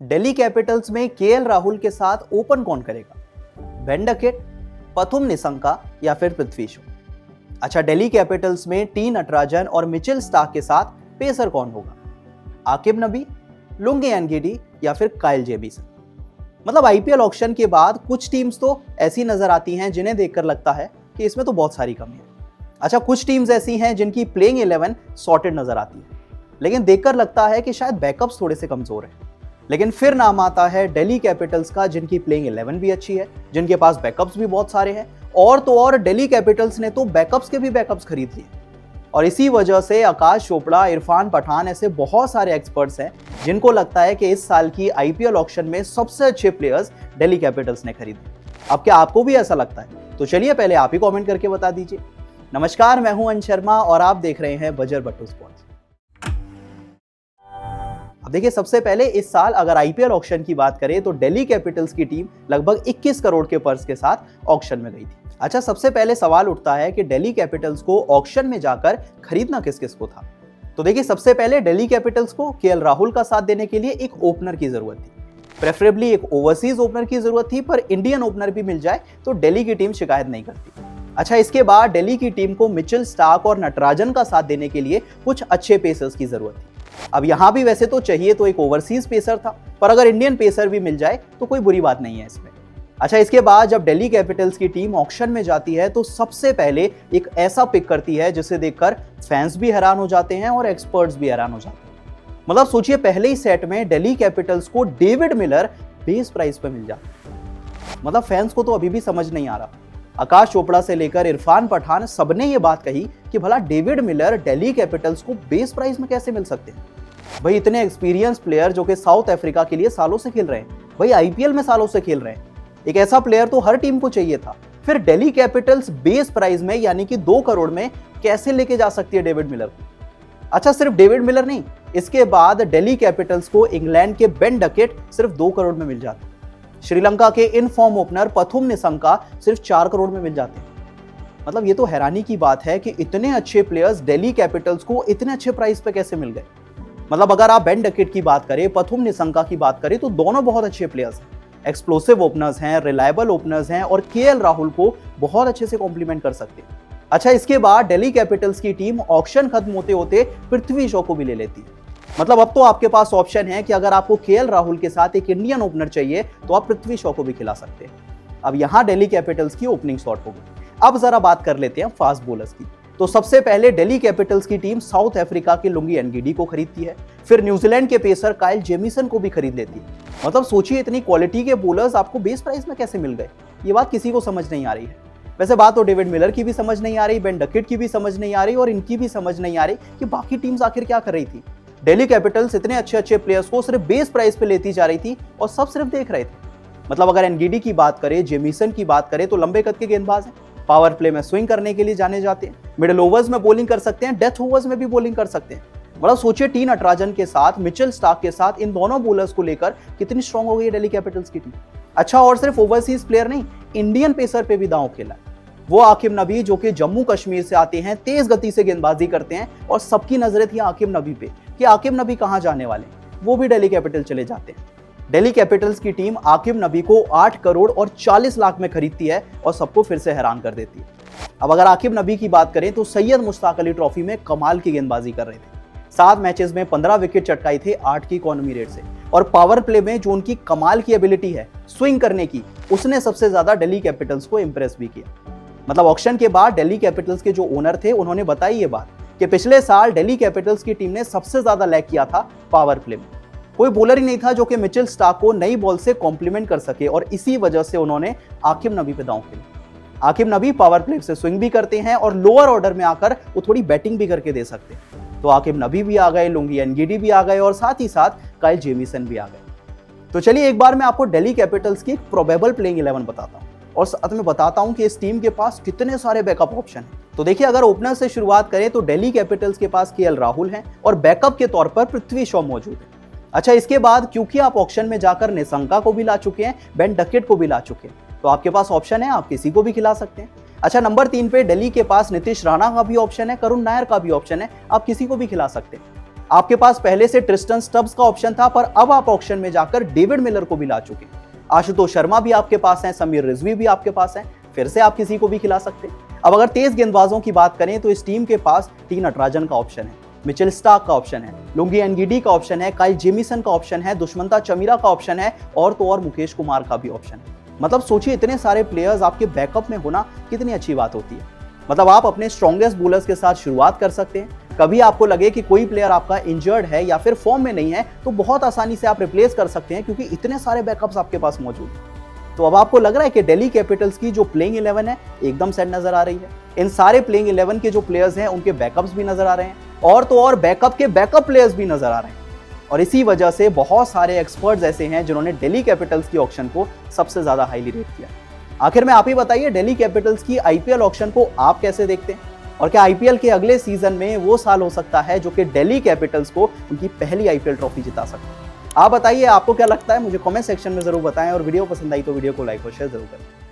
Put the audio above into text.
Delhi Capitals में KL Rahul के साथ ओपन कौन करेगा? बेन डकेट, पथुम निशंका या फिर पृथ्वी शॉ? अच्छा, दिल्ली कैपिटल्स में टी नटराजन और मिचेल स्टार्क के साथ पेसर कौन होगा? आकिब नबी, लुंगी एनगिडी या फिर काइल जेमीसन? मतलब आईपीएल ऑक्शन के बाद कुछ टीम्स तो ऐसी नजर आती हैं जिन्हें देखकर लगता है कि इसमें तो बहुत सारी कमी है। अच्छा, कुछ टीम्स ऐसी हैं जिनकी प्लेइंग 11 सॉर्टेड नजर आती है, लेकिन देखकर लगता है कि शायद बैकअप्स थोड़े से कमजोर हैं। लेकिन फिर नाम आता है दिल्ली कैपिटल्स का, जिनकी प्लेइंग 11 भी अच्छी है, जिनके पास बैकअप्स भी बहुत सारे हैं, और तो और दिल्ली कैपिटल्स ने तो बैकअप्स के भी बैकअप्स खरीद लिए। और इसी वजह से आकाश चोपड़ा, इरफान पठान ऐसे बहुत सारे एक्सपर्ट्स हैं जिनको लगता है कि इस साल की आईपीएल ऑक्शन में सबसे अच्छे प्लेयर्स दिल्ली कैपिटल्स ने खरीदे। अब क्या आपको भी ऐसा लगता है? तो चलिए पहले आप ही कमेंट करके बता दीजिए। नमस्कार, मैं हूं अंश शर्मा और आप देख रहे हैं बजर बट्टू स्पोर्ट्स। अब देखिए, सबसे पहले इस साल अगर आईपीएल ऑक्शन की बात करें तो दिल्ली कैपिटल्स की टीम लगभग 21 करोड़ के पर्स के साथ ऑक्शन में गई थी। अच्छा, सबसे पहले सवाल उठता है कि दिल्ली कैपिटल्स को ऑक्शन में जाकर खरीदना किस किस को था। तो देखिए, सबसे पहले दिल्ली कैपिटल्स को केएल राहुल का साथ देने के लिए एक ओपनर की जरूरत थी। प्रेफरेबली एक ओवरसीज ओपनर की जरूरत थी, पर इंडियन ओपनर भी मिल जाए तो दिल्ली की टीम शिकायत नहीं करती। अच्छा, इसके बाद दिल्ली की टीम को मिचेल स्टार्क और नटराजन का साथ देने के लिए कुछ अच्छे पेसर्स की जरूरत थी। अब यहां भी वैसे तो चाहिए तो एक ओवरसीज पेसर था, पर अगर इंडियन पेसर भी मिल जाए तो कोई बुरी बात नहीं है इसमें। अच्छा, इसके बाद जब दिल्ली कैपिटल्स की टीम ऑक्शन में जाती है तो सबसे पहले एक ऐसा पिक करती है जिसे देखकर फैंस भी हैरान हो जाते हैं और एक्सपर्ट्स भी हैरान हो जाते हैं। मतलब सोचिए, पहले ही सेट में दिल्ली कैपिटल्स को डेविड मिलर बेस प्राइस पर मिल जाता है। मतलब फैंस को तो अभी भी समझ नहीं आ रहा। आकाश चोपड़ा से लेकर इरफान पठान सबने ये बात कही कि भला डेविड मिलर दिल्ली कैपिटल्स को बेस प्राइस में कैसे मिल सकते हैं। भाई, इतने एक्सपीरियंस प्लेयर जो कि साउथ अफ्रीका के लिए सालों से खेल रहे हैं, भाई आईपीएल में सालों से खेल रहे हैं, एक ऐसा प्लेयर तो हर टीम को चाहिए था। फिर दिल्ली कैपिटल्स बेस प्राइस में यानी कि 2 करोड़ में कैसे लेके जा सकती है डेविड मिलर को? अच्छा, सिर्फ डेविड मिलर नहीं, इसके बाद दिल्ली कैपिटल्स को इंग्लैंड के बेन डकेट सिर्फ 2 करोड़ में मिल जाते, श्रीलंका के in form opener Pathum Nissanka सिर्फ 4 करोड़ में मिल जाते हैं। मतलब ये तो हैरानी की बात है कि इतने अच्छे प्लेयर्स दिल्ली कैपिटल्स को इतने अच्छे प्राइस पे कैसे मिल गए। मतलब अगर आप बेन डकेट की बात करें, पथुम निशंका की बात करें, तो दोनों बहुत अच्छे प्लेयर्स हैं, एक्सप्लोसिव ओपनर्स हैं, रिलायबल ओपनर्स हैं और केएल राहुल को बहुत अच्छे से कॉम्प्लीमेंट कर सकते हैं। अच्छा, इसके बाद दिल्ली कैपिटल्स की टीम ऑक्शन खत्म होते होते पृथ्वी शॉ को भी ले लेती है। मतलब अब तो आपके पास ऑप्शन है कि अगर आपको केएल राहुल के साथ एक इंडियन ओपनर चाहिए तो आप पृथ्वी शॉ को भी खिला सकते हैं। अब यहां दिल्ली कैपिटल्स की ओपनिंग शॉट होगी। अब जरा बात कर लेते हैं फास्ट बॉलर्स की। तो सबसे पहले दिल्ली कैपिटल्स की टीम साउथ अफ्रीका के लुंगी एनगिडी को खरीदती है, फिर न्यूजीलैंड के पेसर काइल जेमीसन को भी खरीद लेती है। मतलब सोचिए, इतनी क्वालिटी के बॉलर्स आपको बेस प्राइस में कैसे मिल गए? ये बात किसी को समझ नहीं आ रही है। वैसे बात तो डेविड मिलर की भी समझ नहीं आ रही, बेन डकेट की भी समझ नहीं आ रही और इनकी भी समझ नहीं आ रही कि बाकी टीम्स आखिर क्या कर रही थी। दिल्ली कैपिटल्स इतने अच्छे अच्छे प्लेयर्स को सिर्फ बेस प्राइस पे लेती जा रही थी और सब सिर्फ देख रहे थे। मतलब अगर एनगिडी की बात करें, जेमीसन की बात करें, तो लंबे कद के गेंदबाज हैं, पावर प्ले में स्विंग करने के लिए जाने जाते हैं, मिडिल ओवर्स में बॉलिंग कर सकते हैं, डेथ ओवर्स में भी बॉलिंग कर सकते हैं। मतलब सोचिए, टी नटराजन के साथ, मिचेल स्टार्क के साथ इन दोनों बॉलर्स को लेकर कितनी स्ट्रांग हो गई है दिल्ली कैपिटल्स की टीम। अच्छा, और सिर्फ ओवरसीज प्लेयर नहीं, इंडियन पेसर पे भी दांव खेला। वो आकिब नबी जो कि जम्मू कश्मीर से आते हैं, तेज गति से गेंदबाजी करते हैं और सबकी नजरें थी आकिब नबी पे कि आकिब नबी कहां जाने वाले, वो भी दिल्ली कैपिटल चले जाते हैं। दिल्ली कैपिटल्स की टीम आकिब नबी को 8 करोड़ और 40 लाख में खरीदती है और सबको फिर से हैरान कर देती है। अब अगर आकिब नबी की बात करें तो सैयद मुश्ताक अली ट्रॉफी में कमाल की गेंदबाजी कर रहे थे, 7 मैचेस में 15 विकेट चटकाई थे 8 की इकोनॉमी रेट से, और पावर प्ले में जो उनकी कमाल की एबिलिटी है स्विंग करने की, उसने सबसे ज्यादा दिल्ली कैपिटल्स को इंप्रेस भी किया। मतलब ऑक्शन के बाद दिल्ली कैपिटल्स के जो ओनर थे उन्होंने बताई ये बात कि पिछले साल दिल्ली कैपिटल्स की टीम ने सबसे ज्यादा लैग किया था पावर प्ले में। कोई बॉलर ही नहीं था जो कि मिचेल स्टार्क को नई बॉल से कॉम्प्लीमेंट कर सके और इसी वजह से उन्होंने आकिब नबी पे दांव खेला। आकिब नबी पावर प्ले से स्विंग भी करते हैं और लोअर ऑर्डर में आकर वो थोड़ी बैटिंग भी करके दे सकते हैं। तो आकिब नबी भी आ गए, लुंगी एनगिडी भी आ गए और साथ ही साथ काइल जेमीसन भी आ गए। तो चलिए एक बार मैं आपको दिल्ली कैपिटल्स की एक प्रोबेबल प्लेइंग 11 बताता हूँ और साथ में बताता हूं कि इस टीम के पास कितने सारे बैकअप ऑप्शन हैं। तो देखिए, अगर ओपनर से शुरुआत करें तो दिल्ली कैपिटल्स के पास केएल राहुल हैं और बैकअप के तौर पर पृथ्वी शॉ मौजूद है। अच्छा, इसके बाद क्योंकि आप ऑक्शन में जाकर निशंका को भी ला चुके हैं, बेन डकेट को भी ला चुके हैं, तो आपके पास ऑप्शन है, आप किसी को भी खिला सकते हैं। अच्छा, नंबर 3 पे दिल्ली के पास नीतीश राणा का भी ऑप्शन है, करुण नायर का भी ऑप्शन है, आप किसी को भी खिला सकते हैं। आपके पास पहले से ट्रिस्टन स्टब्स का ऑप्शन था, पर अब आप ऑक्शन में जाकर डेविड मिलर को भी ला चुके हैं। आशुतोष शर्मा भी आपके पास हैं, समीर रिजवी भी आपके पास हैं, फिर से आप किसी को भी खिला सकते हैं। अब अगर तेज गेंदबाजों की बात करें तो इस टीम के पास टी नटराजन का ऑप्शन है, मिचेल स्टार्क का ऑप्शन है, लुंगी एनगिडी का ऑप्शन है, काइल जेमिसन का ऑप्शन है, दुष्मंता चमीरा का ऑप्शन है और तो और मुकेश कुमार का भी ऑप्शन है। मतलब सोचिए, इतने सारे प्लेयर्स आपके बैकअप में होना कितनी अच्छी बात होती है। मतलब आप अपने स्ट्रॉन्गेस्ट बॉलर्स के साथ शुरुआत कर सकते हैं। कभी आपको लगे कि कोई प्लेयर आपका इंजर्ड है या फिर फॉर्म में नहीं है, तो बहुत आसानी से आप रिप्लेस कर सकते हैं, क्योंकि इतने सारे बैकअप्स आपके पास मौजूद हैं। तो अब आपको लग रहा है कि दिल्ली कैपिटल्स की जो प्लेइंग 11 है एकदम सेट नजर आ रही है। इन सारे प्लेइंग 11 के जो प्लेयर्स हैं उनके बैकअप्स भी नजर आ रहे हैं, और तो और बैकअप के बैकअप प्लेयर्स भी नजर आ रहे हैं। और इसी वजह से बहुत सारे एक्सपर्ट्स ऐसे हैं जिन्होंने दिल्ली कैपिटल्स की ऑक्शन को सबसे ज्यादा हाईली रेट किया। आखिर में आप ही बताइए, दिल्ली कैपिटल्स की आईपीएल ऑक्शन को आप कैसे देखते हैं, और क्या आईपीएल के अगले सीजन में वो साल हो सकता है जो कि दिल्ली कैपिटल्स को उनकी पहली आईपीएल ट्रॉफी जिता सकता है? आप बताइए, आपको क्या लगता है, मुझे कमेंट सेक्शन में जरूर बताएं, और वीडियो पसंद आई तो वीडियो को लाइक और शेयर जरूर करें।